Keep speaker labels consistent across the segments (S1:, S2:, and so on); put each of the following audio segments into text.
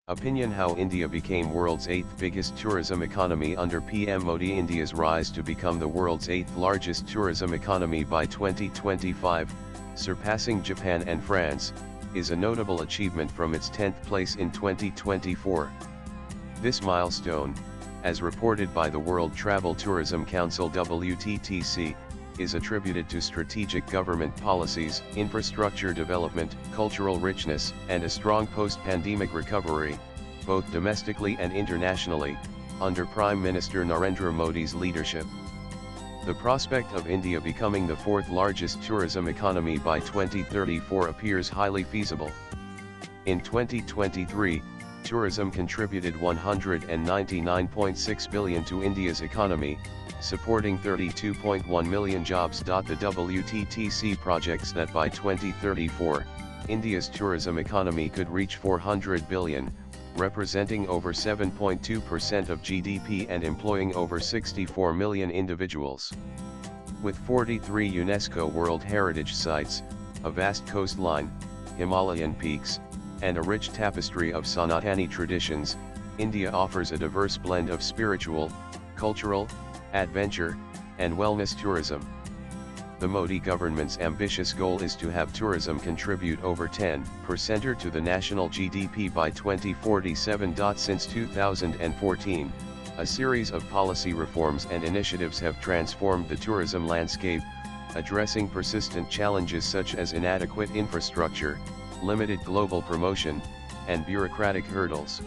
S1: Opinion: How India became world's 8th biggest tourism economy under PM Modi. India's rise to become the world's 8th largest tourism economy by 2025, surpassing Japan and France, is a notable achievement from its 10th place in 2024. This milestone, as reported by the World Travel Tourism Council (WTTC), is attributed to strategic government policies, infrastructure development, cultural richness, and a strong post-pandemic recovery, both domestically and internationally, under Prime Minister Narendra Modi's leadership. The prospect of India becoming the 4th largest tourism economy by 2034 appears highly feasible. In 2023, tourism contributed 199.6 billion to India's economy, supporting 32.1 million jobs. The WTTC projects that by 2034, India's tourism economy could reach 400 billion, representing over 7.2% of GDP and employing over 64 million individuals. With 43 UNESCO World Heritage Sites, a vast coastline, Himalayan peaks, and a rich tapestry of Sanatani traditions, India offers a diverse blend of spiritual, cultural, adventure, and wellness tourism. The Modi government's ambitious goal is to have tourism contribute over 10% to the national GDP by 2047. Since 2014, a series of policy reforms and initiatives have transformed the tourism landscape, addressing persistent challenges such as inadequate infrastructure, limited global promotion, and bureaucratic hurdles.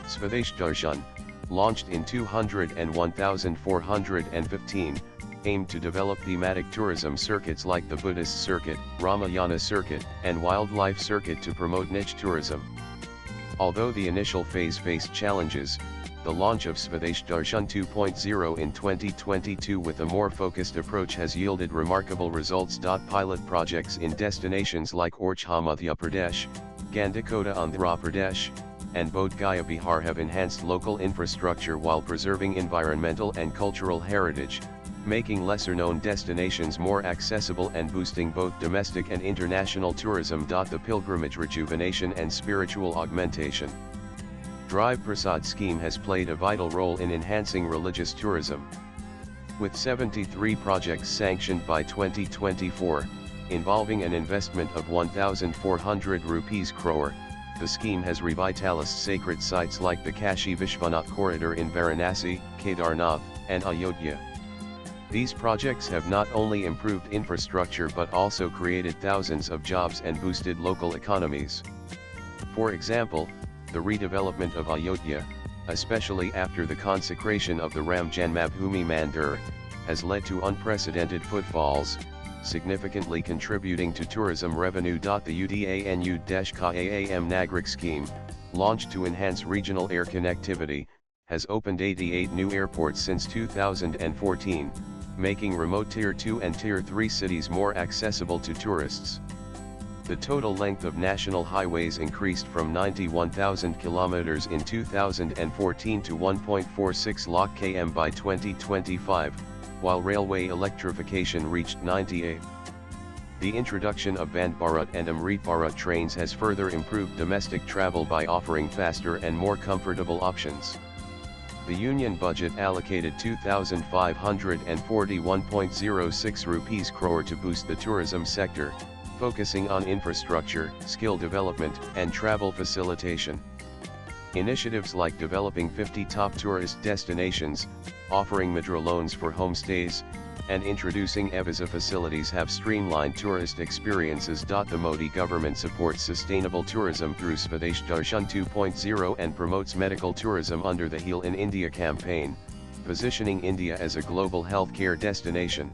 S1: Swadesh Darshan, launched in 201415, aimed to develop thematic tourism circuits like the Buddhist Circuit, Ramayana Circuit, and Wildlife Circuit to promote niche tourism. Although the initial phase faced challenges, the launch of Swadesh Darshan 2.0 in 2022 with a more focused approach has yielded remarkable results. Pilot projects in destinations like Orchha Madhya Pradesh, Gandikota Andhra Pradesh, and Bodh Gaya Bihar have enhanced local infrastructure while preserving environmental and cultural heritage, making lesser-known destinations more accessible and boosting both domestic and international tourism. The pilgrimage rejuvenation and spiritual augmentation. Drive Prasad scheme has played a vital role in enhancing religious tourism. With 73 projects sanctioned by 2024, involving an investment of 1,400 rupees crore, the scheme has revitalized sacred sites like the Kashi Vishwanath corridor in Varanasi, Kedarnath, and Ayodhya. These projects have not only improved infrastructure but also created thousands of jobs and boosted local economies. For example, the redevelopment of Ayodhya, especially after the consecration of the Ram Janmabhoomi Mandir, has led to unprecedented footfalls, significantly contributing to tourism revenue. The UDANU-KAAM Nagrik scheme, launched to enhance regional air connectivity, has opened 88 new airports since 2014, making remote Tier 2 and Tier 3 cities more accessible to tourists. The total length of national highways increased from 91,000 kilometers in 2014 to 1.46 lakh km by 2025, while railway electrification reached 98. The introduction of Vande Bharat and Amrit Bharat trains has further improved domestic travel by offering faster and more comfortable options. The union budget allocated 2,541.06 rupees crore to boost the tourism sector, focusing on infrastructure, skill development, and travel facilitation. Initiatives like developing 50 top tourist destinations, offering micro loans for homestays, and introducing e-visa facilities have streamlined tourist experiences. The Modi government supports sustainable tourism through Swadesh Darshan 2.0 and promotes medical tourism under the Heal in India campaign, positioning India as a global healthcare destination.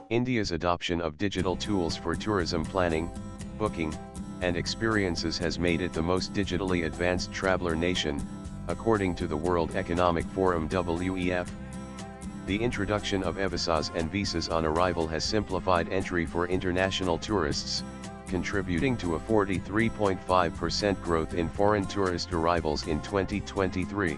S1: India's adoption of digital tools for tourism planning, booking, and experiences has made it the most digitally advanced traveler nation, according to the World Economic Forum (WEF). The introduction of e-visas and visas on arrival has simplified entry for international tourists, contributing to a 43.5% growth in foreign tourist arrivals in 2023.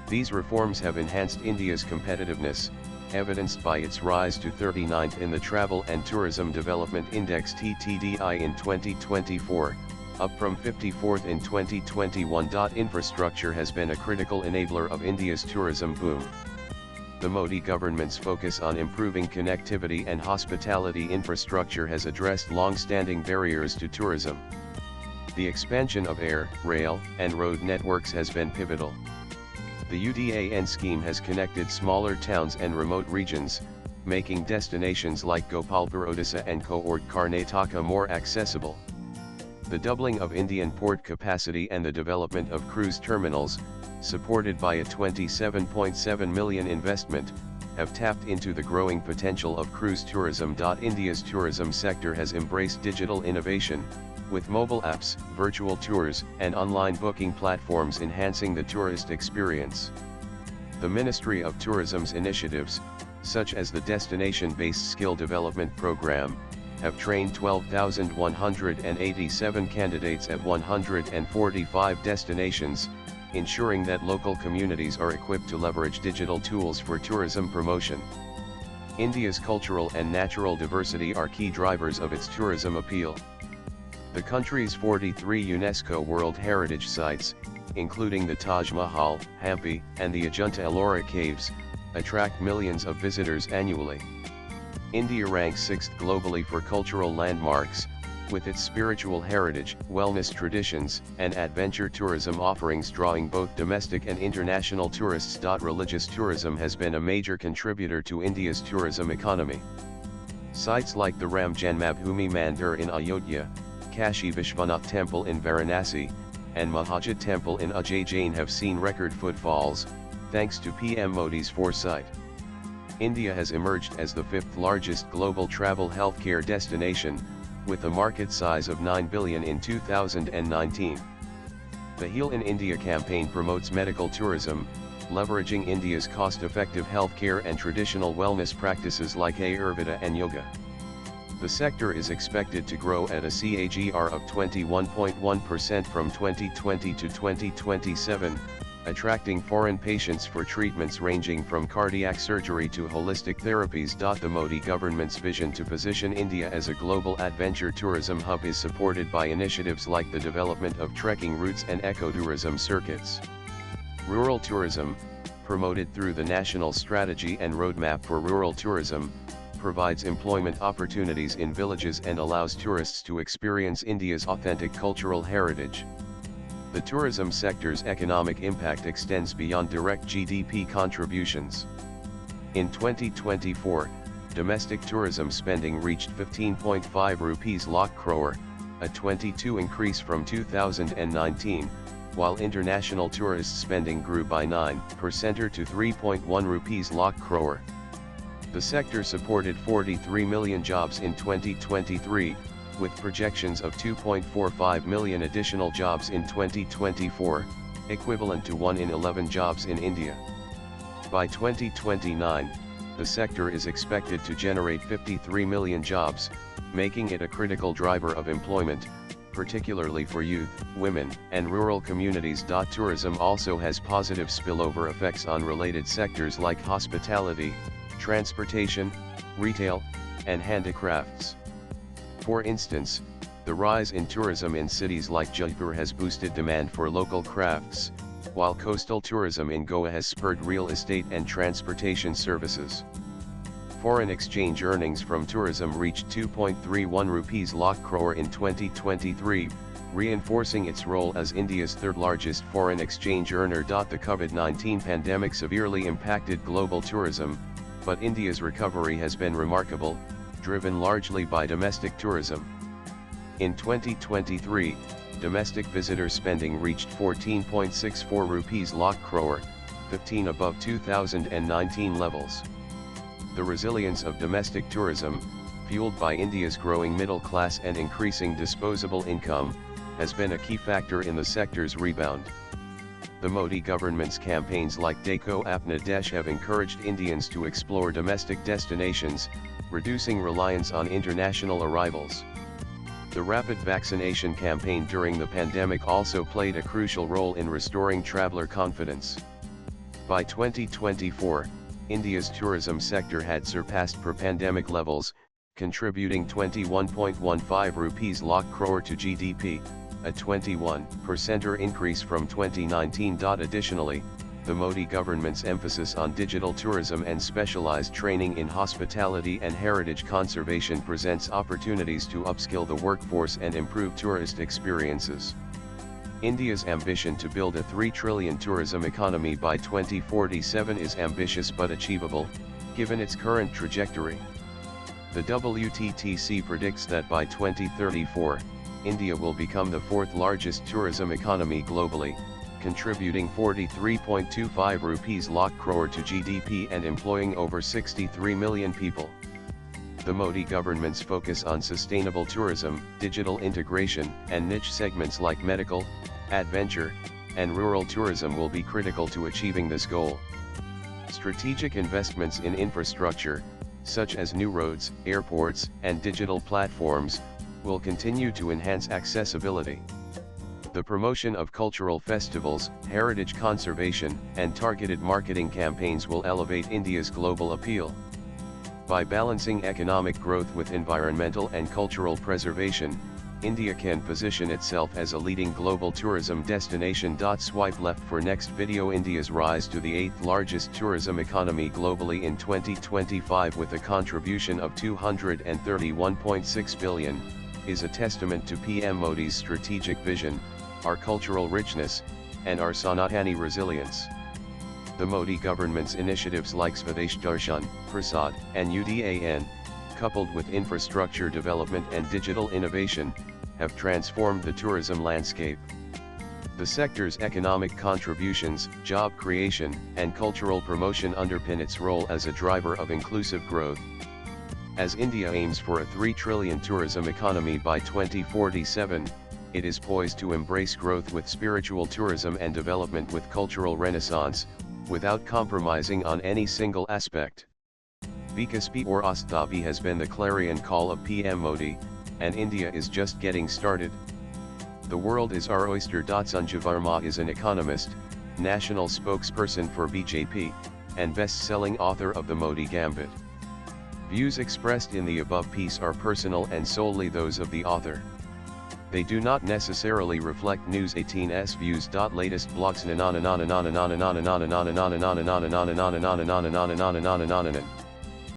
S1: These reforms have enhanced India's competitiveness, evidenced by its rise to 39th in the Travel and Tourism Development Index (TTDI) in 2024, up from 54th in 2021. Infrastructure has been a critical enabler of India's tourism boom. The Modi government's focus on improving connectivity and hospitality infrastructure has addressed long-standing barriers to tourism. The expansion of air, rail, and road networks has been pivotal. The UDAN scheme has connected smaller towns and remote regions, making destinations like Gopalpur Odisha and Coorg Karnataka more accessible. The doubling of Indian port capacity and the development of cruise terminals, supported by a 27.7 million investment, have tapped into the growing potential of cruise tourism. India's tourism sector has embraced digital innovation, with mobile apps, virtual tours, and online booking platforms enhancing the tourist experience. The Ministry of Tourism's initiatives, such as the Destination-Based Skill Development Program, have trained 12,187 candidates at 145 destinations, ensuring that local communities are equipped to leverage digital tools for tourism promotion. India's cultural and natural diversity are key drivers of its tourism appeal. The country's 43 UNESCO World Heritage Sites, including the Taj Mahal, Hampi, and the Ajanta-Ellora Caves, attract millions of visitors annually. India ranks 6th globally for cultural landmarks, with its spiritual heritage, wellness traditions, and adventure tourism offerings drawing both domestic and international tourists. Religious tourism has been a major contributor to India's tourism economy. Sites like the Ram Janmabhoomi Mandir in Ayodhya, Kashi Vishwanath Temple in Varanasi, and Mahajit Temple in Ujjain have seen record footfalls, thanks to PM Modi's foresight. India has emerged as the 5th largest global travel healthcare destination, with a market size of 9 billion in 2019. The Heal in India campaign promotes medical tourism, leveraging India's cost-effective healthcare and traditional wellness practices like Ayurveda and yoga. The sector is expected to grow at a CAGR of 21.1% from 2020 to 2027, attracting foreign patients for treatments ranging from cardiac surgery to holistic therapies. The Modi government's vision to position India as a global adventure tourism hub is supported by initiatives like the development of trekking routes and ecotourism circuits. Rural tourism, promoted through the National Strategy and Roadmap for Rural Tourism, provides employment opportunities in villages and allows tourists to experience India's authentic cultural heritage. The tourism sector's economic impact extends beyond direct GDP contributions. In 2024, domestic tourism spending reached 15.5 rupees lakh crore, a 22% increase from 2019, while international tourist spending grew by 9% to 3.1 rupees lakh crore. The sector supported 43 million jobs in 2023, with projections of 2.45 million additional jobs in 2024, equivalent to 1 in 11 jobs in India. By 2029, the sector is expected to generate 53 million jobs, making it a critical driver of employment, particularly for youth, women, and rural communities. Tourism also has positive spillover effects on related sectors like hospitality, transportation, retail, and handicrafts. For instance, the rise in tourism in cities like Jaipur has boosted demand for local crafts, while coastal tourism in Goa has spurred real estate and transportation services. Foreign exchange earnings from tourism reached 2.31 rupees lakh crore in 2023, reinforcing its role as India's third-largest foreign exchange earner. The COVID-19 pandemic severely impacted global tourism, but India's recovery has been remarkable, driven largely by domestic tourism. In 2023, domestic visitor spending reached 14.64 rupees lakh crore, 15 above 2019 levels. The resilience of domestic tourism, fueled by India's growing middle class and increasing disposable income, has been a key factor in the sector's rebound. The Modi government's campaigns like Dekho Apna Desh have encouraged Indians to explore domestic destinations, reducing reliance on international arrivals. The rapid vaccination campaign during the pandemic also played a crucial role in restoring traveler confidence. By 2024, India's tourism sector had surpassed pre-pandemic levels, contributing 21.15 rupees lakh crore to GDP, a 21% increase from 2019. Additionally, the Modi government's emphasis on digital tourism and specialized training in hospitality and heritage conservation presents opportunities to upskill the workforce and improve tourist experiences. India's ambition to build a 3 trillion tourism economy by 2047 is ambitious but achievable, given its current trajectory. The WTTC predicts that by 2034, India will become the 4th largest tourism economy globally, contributing 43.25 lakh crore to GDP and employing over 63 million people. The Modi government's focus on sustainable tourism, digital integration, and niche segments like medical, adventure, and rural tourism will be critical to achieving this goal. Strategic investments in infrastructure, such as new roads, airports, and digital platforms, will continue to enhance accessibility. The promotion of cultural festivals, heritage conservation, and targeted marketing campaigns will elevate India's global appeal. By balancing economic growth with environmental and cultural preservation, India can position itself as a leading global tourism destination. Swipe left for next video. India's rise to the 8th largest tourism economy globally in 2025 with a contribution of 231.6 billion, is a testament to PM Modi's strategic vision, our cultural richness, and our Sanatani resilience. The Modi government's initiatives like Swadesh Darshan, Prasad, and UDAN, coupled with infrastructure development and digital innovation, have transformed the tourism landscape. The sector's economic contributions, job creation, and cultural promotion underpin its role as a driver of inclusive growth. As India aims for a 3 trillion tourism economy by 2047, it is poised to embrace growth with spiritual tourism and development with cultural renaissance, without compromising on any single aspect. Vikas P or Asthabi has been the clarion call of PM Modi, and India is just getting started. The world is our oyster. Sanjay Verma is an economist, national spokesperson for BJP, and best-selling author of The Modi Gambit. Views expressed in the above piece are personal and solely those of the author. They do not necessarily reflect News 18's views. Latest blogs.